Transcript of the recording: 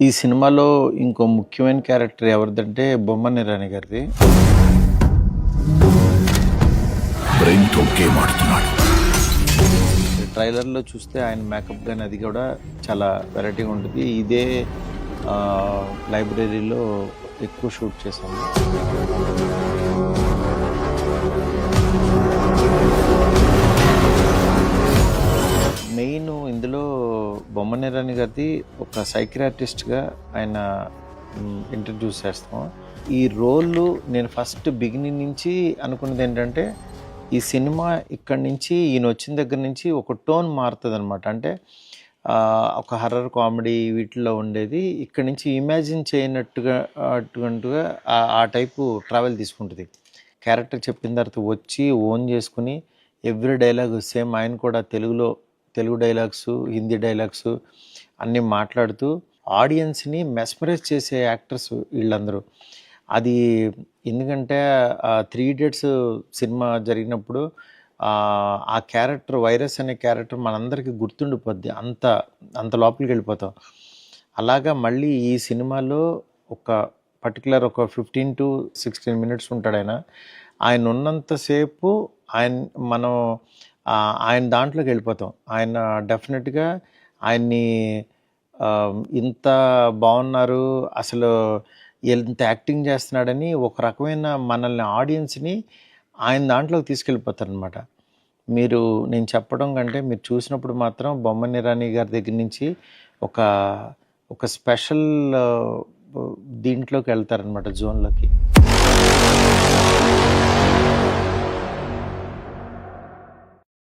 ఈ సినిమాలో ఇంకో ముఖ్యమైన క్యారెక్టర్ ఎవరిదంటే బొమ్మన ఇరానీ గారిది. బ్రెయిన్తో గేమ్ ఆడుతున్నాడు. ట్రైలర్లో చూస్తే ఆయన మేకప్ కానీ అది కూడా చాలా వెరైటీగా ఉంటుంది. ఇదే లైబ్రరీలో ఎక్కువ షూట్ చేశాము. మెయిన్ ఇందులో బొమ్మన ఇరానీ గారిది ఒక సైకియాట్రిస్ట్గా ఆయన ఇంట్రడ్యూస్ చేస్తాం. ఈ రోల్ నేను ఫస్ట్ బిగినింగ్ నుంచి అనుకున్నది ఏంటంటే, ఈ సినిమా ఇక్కడి నుంచి ఈయన వచ్చిన దగ్గర నుంచి ఒక టోన్ మారుతుంది అనమాట. అంటే ఒక హర్రర్ కామెడీ వీటిల్లో ఉండేది ఇక్కడి నుంచి ఇమాజిన్ చేయనట్టుగా అటువంటిగా ఆ టైపు ట్రావెల్ తీసుకుంటుంది. క్యారెక్టర్ చెప్పిన తర్వాత వచ్చి ఓన్ చేసుకుని ఎవ్రీ డైలాగ్ సేమ్ ఆయన కూడా తెలుగు డైలాగ్స్, హిందీ డైలాగ్స్ అన్నీ మాట్లాడుతూ ఆడియన్స్ని మెస్మరైజ్ చేసే యాక్టర్స్ వీళ్ళందరూ. అది ఎందుకంటే 3 ఇడియట్స్ సినిమా జరిగినప్పుడు ఆ క్యారెక్టర్ వైరస్ అనే క్యారెక్టర్ మనందరికీ గుర్తుండిపోద్ది. అంత లోపలికి వెళ్ళిపోతాం. అలాగా మళ్ళీ ఈ సినిమాలో ఒక పర్టికులర్ ఒక 15 to 16 మినిట్స్ ఉంటాడు ఆయన. ఆయన ఉన్నంతసేపు మనం ఆయన దాంట్లోకి వెళ్ళిపోతాం. ఆయన డెఫినెట్గా ఆయన్ని ఇంత బాగున్నారు, అసలు ఎంత యాక్టింగ్ చేస్తున్నాడని ఒక రకమైన మనల్ని ఆడియన్స్ని ఆయన దాంట్లోకి తీసుకెళ్ళిపోతారనమాట. నేను చెప్పడం కంటే మీరు చూసినప్పుడు మాత్రం బొమ్మన ఇరానీ గారి దగ్గర నుంచి ఒక స్పెషల్ దీంట్లోకి వెళ్తారనమాట, జోన్లోకి.